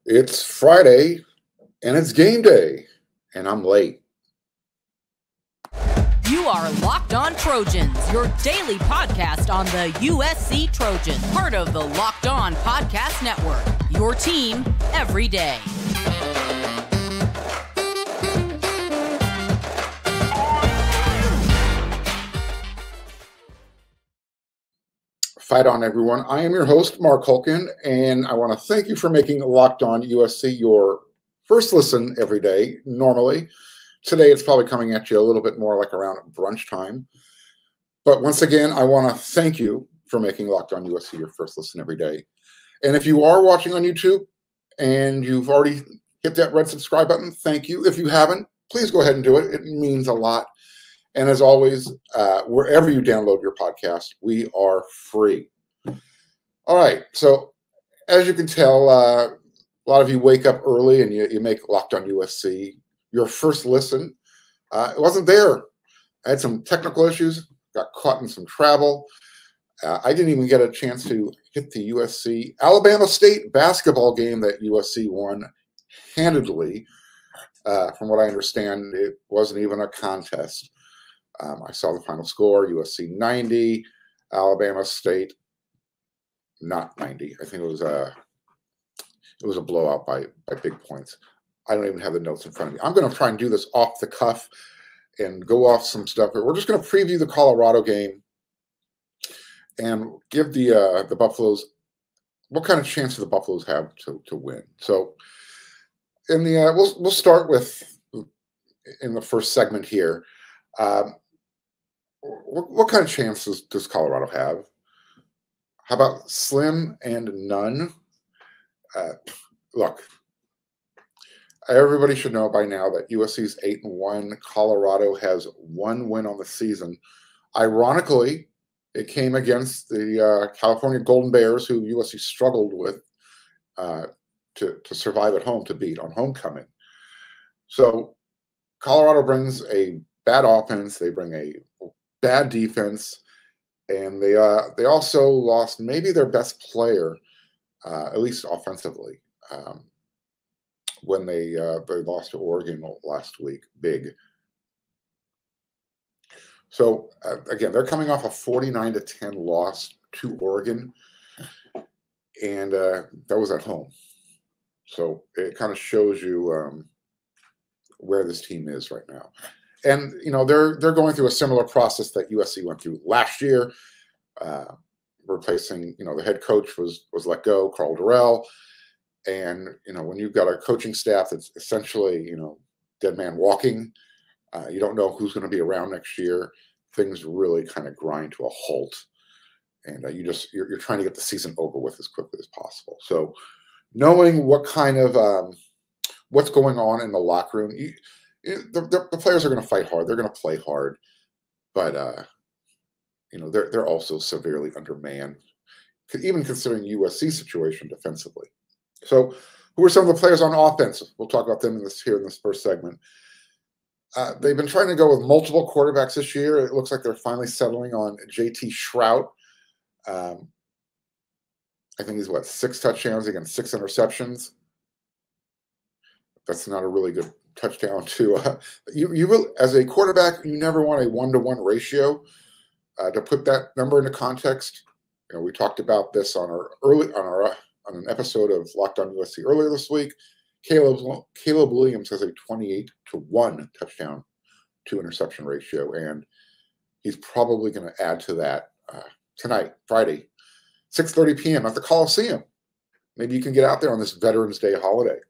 It's Friday, and it's game day, and I'm late. You are Locked On Trojans, your daily podcast on the USC Trojans, part of the Locked On Podcast Network, your team every day. Fight on, everyone. I am your host, Marc, and I want to thank you for making Locked On USC your first listen every day, normally. Today, it's probably coming at you a little bit more like around brunch time. But once again, I want to thank you for making Locked On USC your first listen every day. And if you are watching on YouTube and you've already hit that red subscribe button, thank you. If you haven't, please go ahead and do it. It means a lot. And as always, wherever you download your podcast, we are free. All right. So as you can tell, a lot of you wake up early and you make Locked On USC your first listen. It wasn't there. I had some technical issues, got caught in some travel. I didn't even get a chance to hit the USC Alabama State basketball game that USC won handedly. From what I understand, it wasn't even a contest. I saw the final score, USC 90, Alabama State not 90. I think it was a blowout by big points. I don't even have the notes in front of me. I'm going to try and do this off the cuff and go off some stuff. We're just going to preview the Colorado game and give the Buffaloes what kind of chance do the Buffaloes have to win. So in the we'll start with in the first segment here. What kind of chances does Colorado have? How about slim and none? Look, everybody should know by now that USC's 8-1. Colorado has one win on the season. Ironically, it came against the California Golden Bears, who USC struggled with to survive at home, to beat on homecoming. So Colorado brings a bad offense. They bring a bad defense, and they also lost maybe their best player, at least offensively, when they lost to Oregon last week, big. So again, they're coming off a 49-10 loss to Oregon, and that was at home. So it kind of shows you where this team is right now. And, you know, they're going through a similar process that USC went through last year, replacing, you know, the head coach was let go, Karl Dorrell. And, you know, when you've got a coaching staff that's essentially, you know, dead man walking, you don't know who's going to be around next year. Things really kind of grind to a halt. And you're trying to get the season over with as quickly as possible. So knowing what kind of what's going on in the locker room, the players are going to fight hard. They're going to play hard, but you know, they're also severely undermanned, even considering USC's situation defensively. So, who are some of the players on offense? We'll talk about them in this first segment. They've been trying to go with multiple quarterbacks this year. It looks like they're finally settling on JT Shrout. I think he's 6 touchdowns against 6 interceptions. That's not a really good touchdown to you really, as a quarterback, you never want a 1-to-1 ratio. To put that number into context, you know, we talked about this on an episode of Locked On USC earlier this week. Caleb Williams has a 28-to-1 touchdown to interception ratio, and he's probably going to add to that tonight, Friday, 6:30 p.m. at the Coliseum. Maybe you can get out there on this Veterans Day holiday.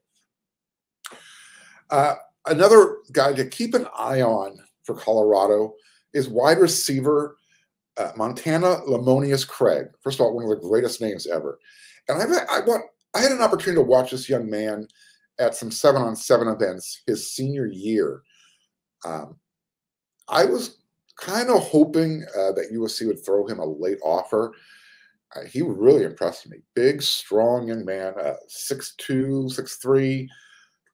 Another guy to keep an eye on for Colorado is wide receiver Montana Lemonious Craig. First of all, one of the greatest names ever. And I had an opportunity to watch this young man at some 7-on-7 events his senior year. I was kind of hoping that USC would throw him a late offer. He really impressed me. Big, strong young man, 6'2", 6'3",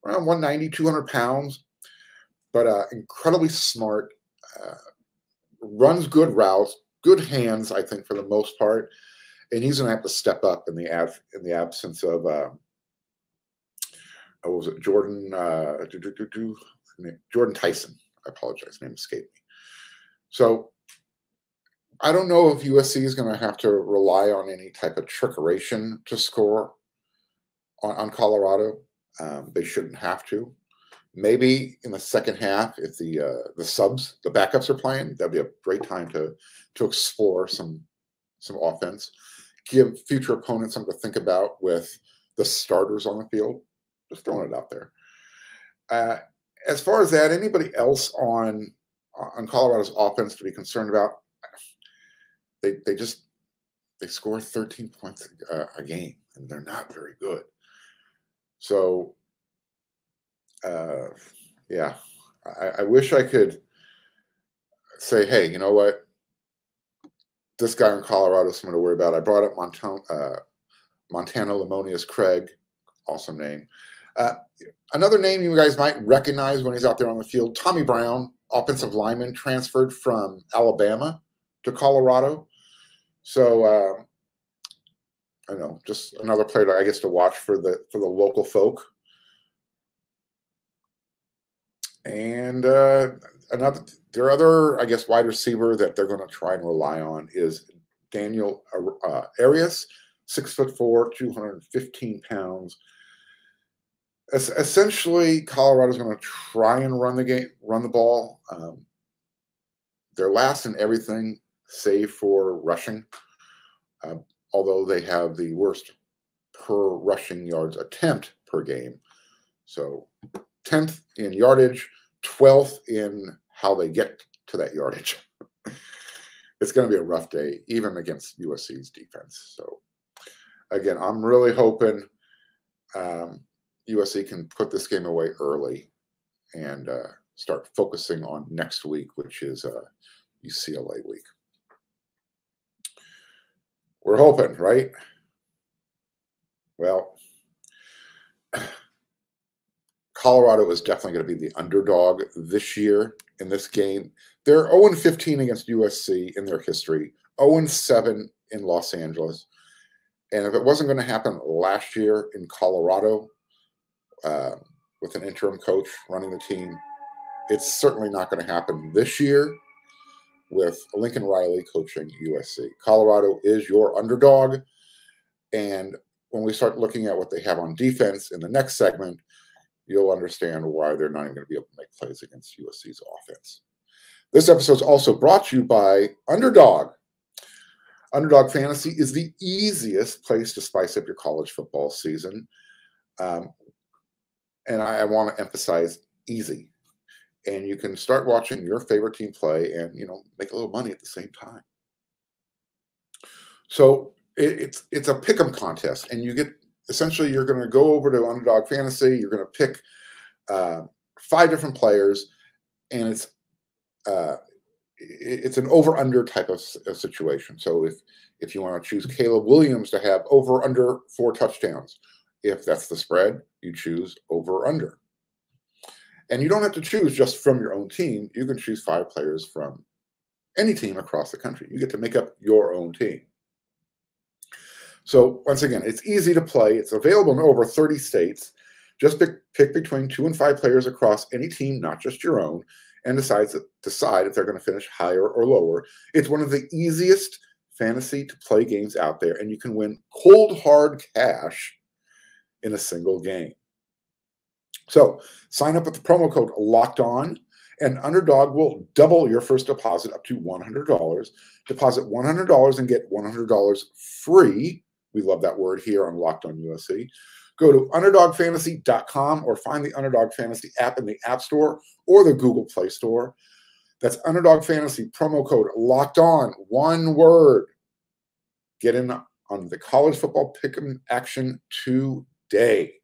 around 190, 200 pounds, but incredibly smart, runs good routes, good hands, I think, for the most part. And he's going to have to step up in the absence of was it Jordan? Jordan Tyson. I apologize, name escaped me. So I don't know if USC is going to have to rely on any type of trickeration to score on Colorado. They shouldn't have to. Maybe in the second half, if the backups are playing, that'd be a great time to explore some offense. Give future opponents something to think about with the starters on the field. Just throwing it out there. As far as that, anybody else on Colorado's offense to be concerned about? They score 13 points a game, and they're not very good. So, yeah, I wish I could say, hey, you know what? This guy in Colorado is something to worry about. I brought up Montana Lemonius Craig, awesome name. Another name you guys might recognize when he's out there on the field, Tommy Brown, offensive lineman, transferred from Alabama to Colorado. So I know, just another player, I guess, to watch for the local folk. And their other, I guess, wide receiver that they're going to try and rely on is Daniel Arias, 6'4", 215 pounds. Essentially, Colorado's going to try and run the ball. They're last in everything save for rushing, although they have the worst per rushing yards attempt per game. So 10th in yardage, 12th in how they get to that yardage. It's going to be a rough day, even against USC's defense. So, again, I'm really hoping USC can put this game away early and start focusing on next week, which is UCLA week. We're hoping, right? Well, Colorado is definitely going to be the underdog this year in this game. They're 0-15 against USC in their history, 0-7 in Los Angeles. And if it wasn't going to happen last year in Colorado with an interim coach running the team, it's certainly not going to happen this year with Lincoln Riley coaching USC. Colorado is your underdog. And when we start looking at what they have on defense in the next segment, you'll understand why they're not even going to be able to make plays against USC's offense. This episode is also brought to you by Underdog. Underdog Fantasy is the easiest place to spice up your college football season. And I want to emphasize easy. And you can start watching your favorite team play and, make a little money at the same time. So it's a pick'em contest, and you get essentially you're going to go over to Underdog Fantasy. You're going to pick 5 different players, and it's an over/under type of situation. So if you want to choose Caleb Williams to have over/under 4 touchdowns, if that's the spread, you choose over/under. And you don't have to choose just from your own team. You can choose 5 players from any team across the country. You get to make up your own team. So once again, it's easy to play. It's available in over 30 states. Just pick between 2 and 5 players across any team, not just your own, and decide if they're going to finish higher or lower. It's one of the easiest fantasy to play games out there, and you can win cold hard cash in a single game. So sign up with the promo code LOCKEDON, and Underdog will double your first deposit up to $100. Deposit $100 and get $100 free. We love that word here on Locked On USC. Go to UnderdogFantasy.com or find the Underdog Fantasy app in the App Store or the Google Play Store. That's Underdog Fantasy, promo code Locked On, one word. Get in on the college football pick'em action today.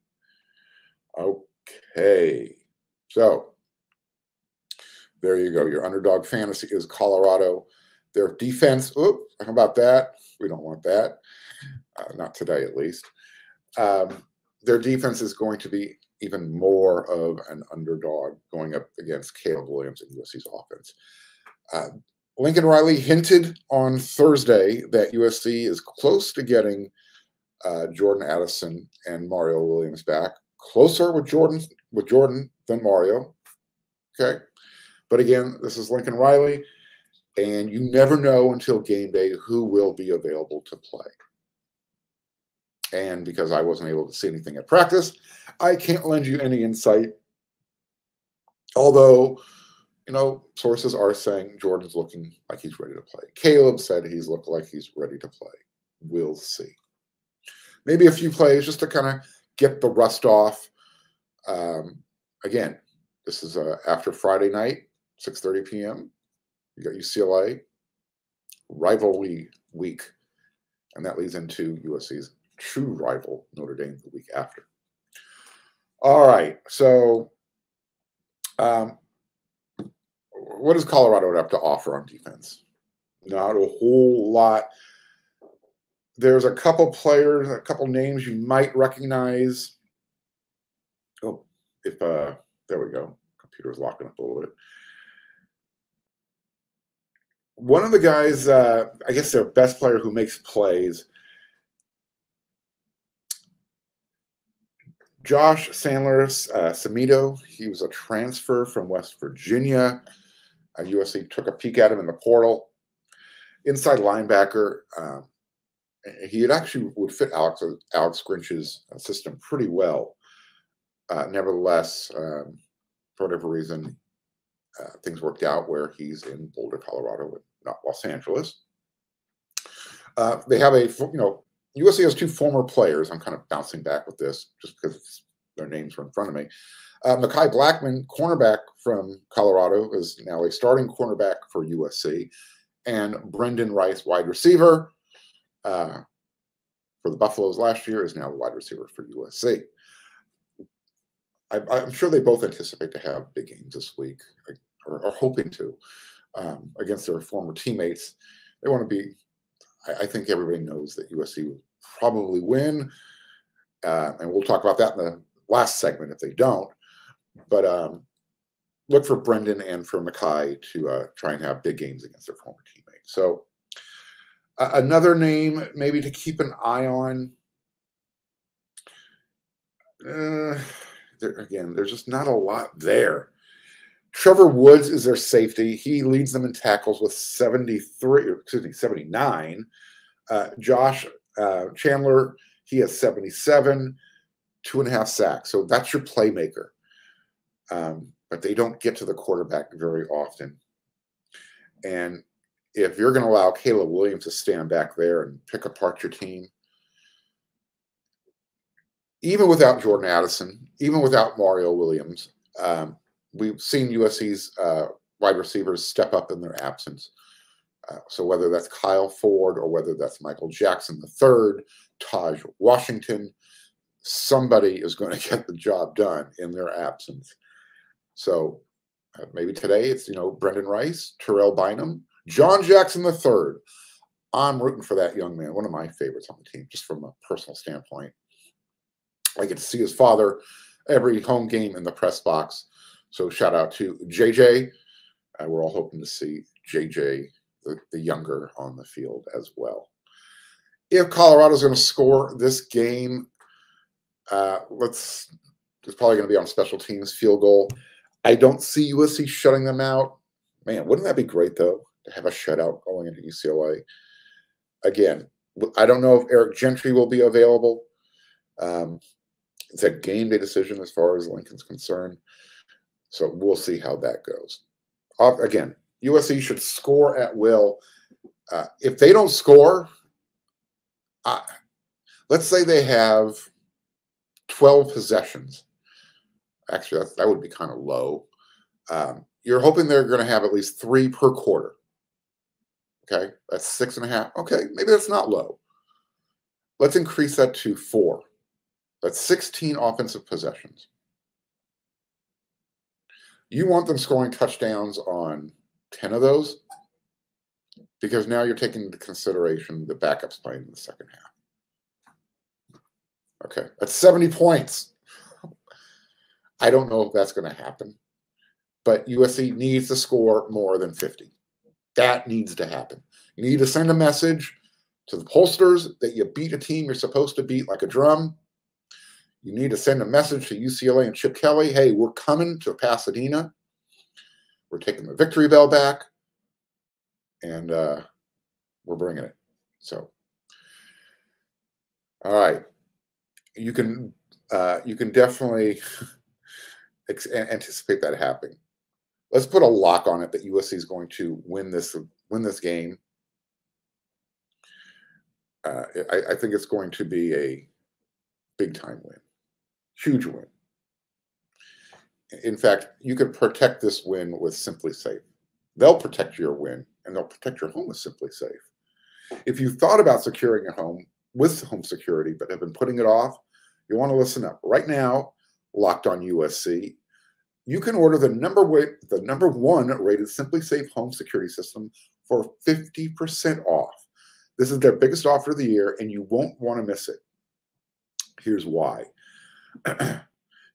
Okay, so there you go. Your Underdog Fantasy is Colorado. Their defense, how about that? We don't want that. Not today, at least. Their defense is going to be even more of an underdog going up against Caleb Williams and USC's offense. Lincoln Riley hinted on Thursday that USC is close to getting Jordan Addison and Mario Williams back. closer with Jordan than Mario. Okay. But again, this is Lincoln Riley, and you never know until game day who will be available to play. And because I wasn't able to see anything at practice, I can't lend you any insight. Although, sources are saying Jordan's looking like he's ready to play. Caleb said he's looking like he's ready to play. We'll see. Maybe a few plays just to kind of get the rust off. Again, this is after Friday night, 6:30 p.m. You got UCLA, rivalry week, and that leads into USC's true rival, Notre Dame, the week after. All right, so what does Colorado have to offer on defense? Not a whole lot. There's a couple players, a couple names you might recognize. Oh, there we go. Computer's locking up a little bit. One of the guys, I guess their best player who makes plays, Josh Sandler Samito. He was a transfer from West Virginia. USC took a peek at him in the portal. Inside linebacker. He actually would fit Alex Grinch's system pretty well. Nevertheless, for whatever reason, things worked out where he's in Boulder, Colorado, and not Los Angeles. They have USC has two former players. I'm kind of bouncing back with this just because their names are in front of me. Mekhi Blackman, cornerback from Colorado, is now a starting cornerback for USC. And Brendan Rice, wide receiver for the Buffaloes last year, is now a wide receiver for USC. I'm sure they both anticipate to have big games this week, or are hoping to, against their former teammates. They want to be, I think everybody knows that USC will probably win, and we'll talk about that in the last segment if they don't. But look for Brendan and for Mekhi to try and have big games against their former teammates. So another name maybe to keep an eye on. There's just not a lot there. Trevor Woods is their safety. He leads them in tackles with 79. Josh Chandler, he has 77, 2.5 sacks. So that's your playmaker. But they don't get to the quarterback very often. And if you're going to allow Caleb Williams to stand back there and pick apart your team, even without Jordan Addison, even without Mario Williams, we've seen USC's wide receivers step up in their absence. So whether that's Kyle Ford or whether that's Michael Jackson III, Taj Washington, somebody is going to get the job done in their absence. So maybe today it's, Brendan Rice, Terrell Bynum, John Jackson III. I'm rooting for that young man, one of my favorites on the team, just from a personal standpoint. I get to see his father every home game in the press box. So shout out to JJ. We're all hoping to see JJ, the younger, on the field as well. If Colorado's going to score this game, it's probably going to be on special teams, field goal. I don't see USC shutting them out. Man, wouldn't that be great, though, to have a shutout going into UCLA? Again, I don't know if Eric Gentry will be available. It's a game day decision as far as Lincoln's concerned. So we'll see how that goes. Again, USC should score at will. If they don't score, let's say they have 12 possessions. Actually, that would be kind of low. You're hoping they're going to have at least 3 per quarter. Okay, that's 6.5. Okay, maybe that's not low. Let's increase that to 4. That's 16 offensive possessions. You want them scoring touchdowns on 10 of those, because now you're taking into consideration the backups playing in the second half. Okay, that's 70 points. I don't know if that's going to happen, but USC needs to score more than 50. That needs to happen. You need to send a message to the pollsters that you beat a team you're supposed to beat like a drum. You need to send a message to UCLA and Chip Kelly. Hey, we're coming to Pasadena. We're taking the Victory Bell back, and we're bringing it. So, all right, you can definitely anticipate that happening. Let's put a lock on it that USC is going to win this game. I think it's going to be a big-time win, huge win. In fact, you could protect this win with SimpliSafe. They'll protect your win, and they'll protect your home with SimpliSafe. If you thought about securing your home with home security but have been putting it off, you want to listen up. Right now, Locked On USC, you can order the number one rated SimpliSafe home security system for 50% off. This is their biggest offer of the year, and you won't want to miss it. Here's why.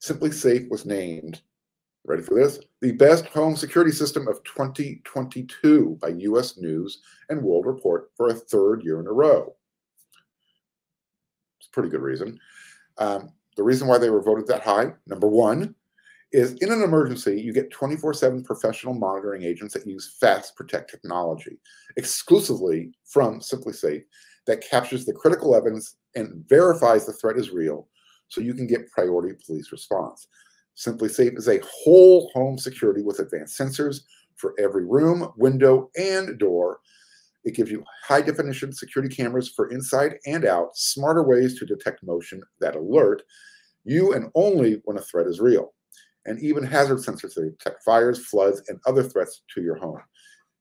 SimpliSafe was named, ready for this, the best home security system of 2022 by U.S. News and World Report for a third year in a row. It's a pretty good reason. The reason why they were voted that high, number one, is in an emergency, you get 24/7 professional monitoring agents that use Fast Protect technology exclusively from SimpliSafe that captures the critical evidence and verifies the threat is real so you can get priority police response. SimpliSafe is a whole home security with advanced sensors for every room, window, and door. It gives you high-definition security cameras for inside and out, smarter ways to detect motion that alert you and only when a threat is real, and even hazard sensors that detect fires, floods, and other threats to your home.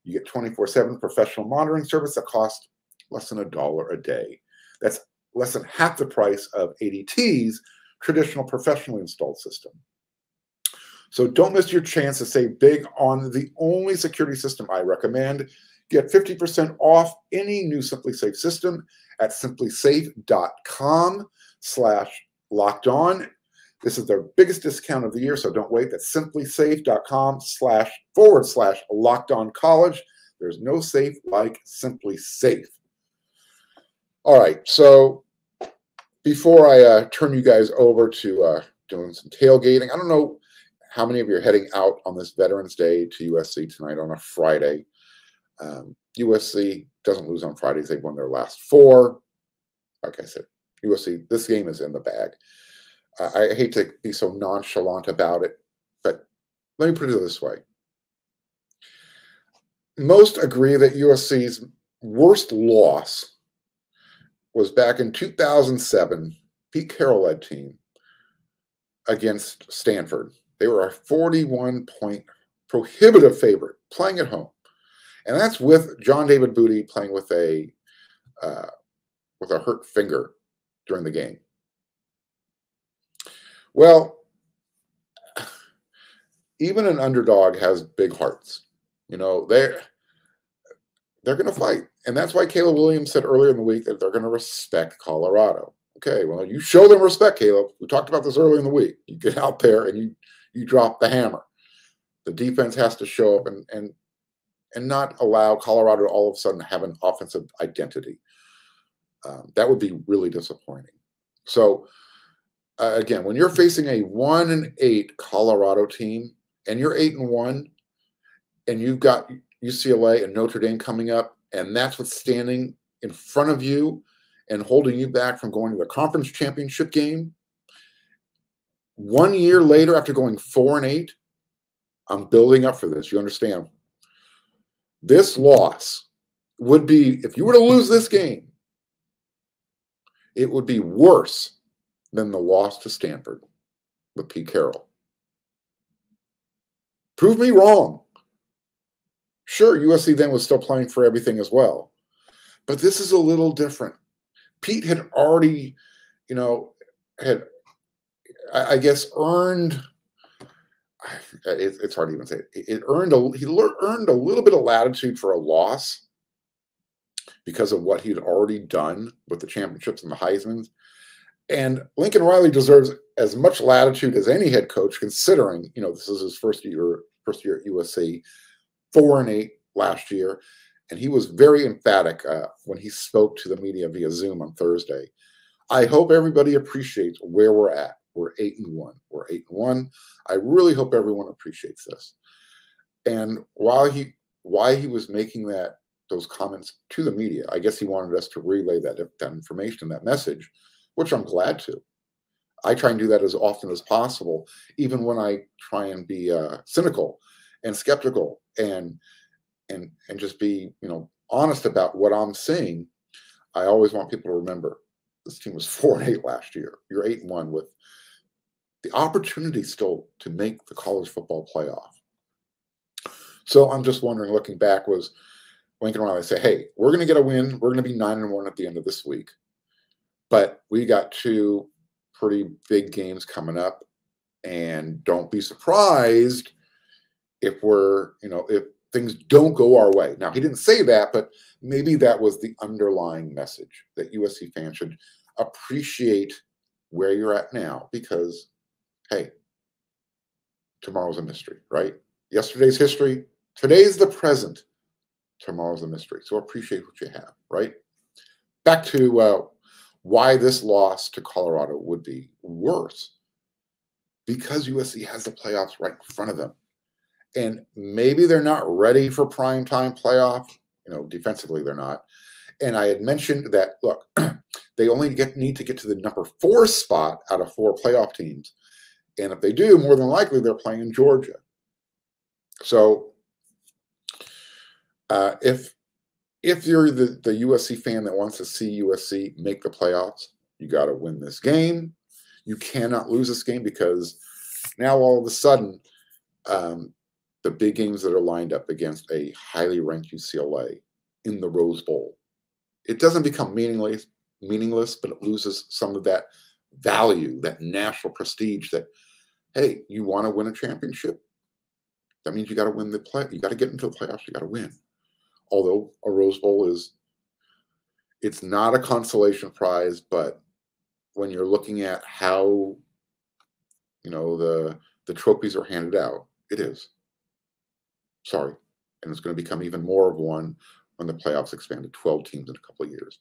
You get 24/7 professional monitoring service that costs less than $1 a day. That's less than half the price of ADT's traditional professionally installed system. So don't miss your chance to save big on the only security system I recommend. Get 50% off any new SimpliSafe system at simplisafe.com/lockedon. This is their biggest discount of the year, so don't wait. That's simplisafe.com//lockedoncollege. There's no safe like SimpliSafe. All right, so before I turn you guys over to doing some tailgating, I don't know how many of you are heading out on this Veterans Day to USC tonight on a Friday. USC doesn't lose on Fridays. They've won their last 4. Like I said, USC, this game is in the bag. I hate to be so nonchalant about it, but let me put it this way. Most agree that USC's worst loss was back in 2007, Pete Carroll-led team against Stanford. They were a 41-point prohibitive favorite playing at home. And that's with John David Booty playing with a hurt finger during the game. Well, even an underdog has big hearts. You know, they're going to fight. And that's why Caleb Williams said earlier in the week that they're going to respect Colorado. Okay, well, you show them respect, Caleb. We talked about this earlier in the week. You get out there and you drop the hammer. The defense has to show up and not allow Colorado to all of a sudden have an offensive identity. That would be really disappointing. So, again, when you're facing a 1-8 Colorado team and you're 8-1 and you've got UCLA and Notre Dame coming up, and that's what's standing in front of you and holding you back from going to the conference championship game, 1 year later after going 4-8, I'm building up for this. You understand? This loss would be, if you were to lose this game, it would be worse than the loss to Stanford with Pete Carroll. Prove me wrong. Sure, USC then was still playing for everything as well. But this is a little different. Pete had already, had, I guess, earned, it's hard to even say it. He earned a little bit of latitude for a loss because of what he'd already done with the championships and the Heismans. And Lincoln Riley deserves as much latitude as any head coach, considering, this is his first year at USC, 4-8 last year. And he was very emphatic when he spoke to the media via Zoom on Thursday. I hope everybody appreciates where we're at. We're 8-1. We're 8-1. I really hope everyone appreciates this. And why he was making those comments to the media, I guess he wanted us to relay that information, that message, which I'm glad to. I try and do that as often as possible, even when I try and be cynical and skeptical and just be honest about what I'm seeing. I always want people to remember this team was 4-8 last year. You're 8-1 with the opportunity still to make the college football playoff. So I'm just wondering, looking back, was Lincoln Riley say, hey, we're going to get a win. We're going to be 9-1 at the end of this week. But we got 2 pretty big games coming up. And don't be surprised if if things don't go our way. Now, he didn't say that, but maybe that was the underlying message, that USC fans should appreciate where you're at now because, hey, tomorrow's a mystery, right? Yesterday's history. Today's the present. Tomorrow's a mystery. So appreciate what you have, right? Back to why this loss to Colorado would be worse. Because USC has the playoffs right in front of them. And maybe they're not ready for primetime playoff. Defensively they're not. And I had mentioned that, look, they only need to get to the number 4 spot out of 4 playoff teams. And if they do, more than likely they're playing Georgia. So if you're the USC fan that wants to see USC make the playoffs, you got to win this game. You cannot lose this game because now all of a sudden the big games that are lined up against a highly ranked UCLA in the Rose Bowl, it doesn't become meaningless, but it loses some of that value, that national prestige that, hey, you want to win a championship? That means you got to win the play. You got to get into the playoffs. You got to win. Although a Rose Bowl it's not a consolation prize, but when you're looking at how, the trophies are handed out, it is. Sorry. And it's going to become even more of one when the playoffs expand to 12 teams in a couple of years.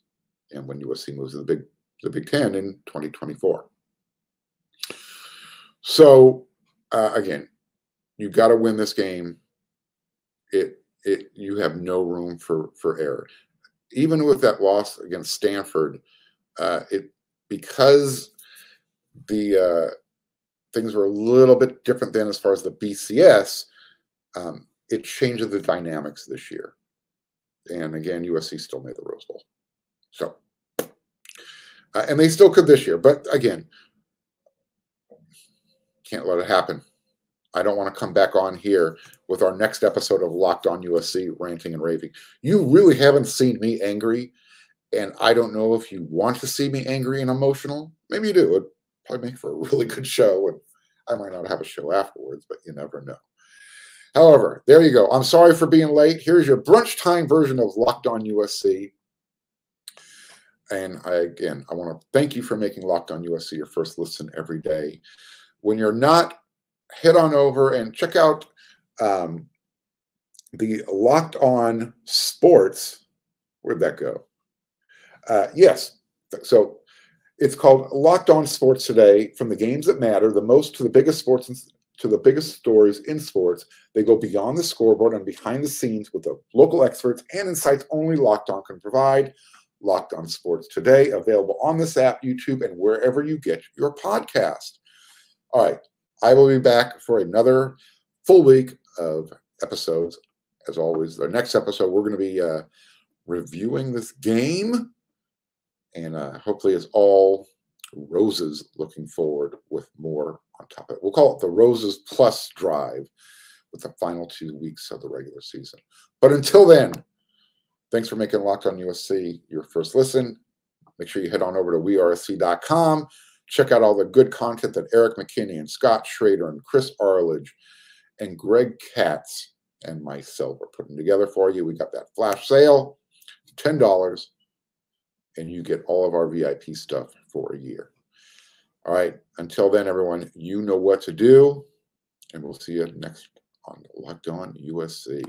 And when USC moves to the Big Ten in 2024. So, again, you got to win this game. You have no room for error. Even with that loss against Stanford, because the things were a little bit different then as far as the BCS, it changes the dynamics this year. And again, USC still made the Rose Bowl. So, and they still could this year. But again, can't let it happen. I don't want to come back on here with our next episode of Locked On USC ranting and raving. You really haven't seen me angry, and I don't know if you want to see me angry and emotional. Maybe you do. It'd probably make for a really good show, and I might not have a show afterwards, but you never know. However, there you go. I'm sorry for being late. Here's your brunch time version of Locked On USC. And I want to thank you for making Locked On USC your first listen every day. When you're not, head on over and check out the Locked On Sports. Where'd that go? Yes. So it's called Locked On Sports Today. From the games that matter, the most to the biggest sports to the biggest stories in sports. They go beyond the scoreboard and behind the scenes with the local experts and insights only Locked On can provide. Locked On Sports Today, available on this app, YouTube, and wherever you get your podcast. All right. I will be back for another full week of episodes. As always, the next episode, we're going to be reviewing this game. And hopefully it's all roses, looking forward with more on top of it. We'll call it the Roses Plus Drive with the final 2 weeks of the regular season. But until then, thanks for making Locked On USC your first listen. Make sure you head on over to wersc.com. Check out all the good content that Eric McKinney and Scott Schrader and Chris Arledge and Greg Katz and myself are putting together for you. We got that flash sale, $10, and you get all of our VIP stuff for a year. All right. Until then, everyone, you know what to do, and we'll see you next on Locked On USC.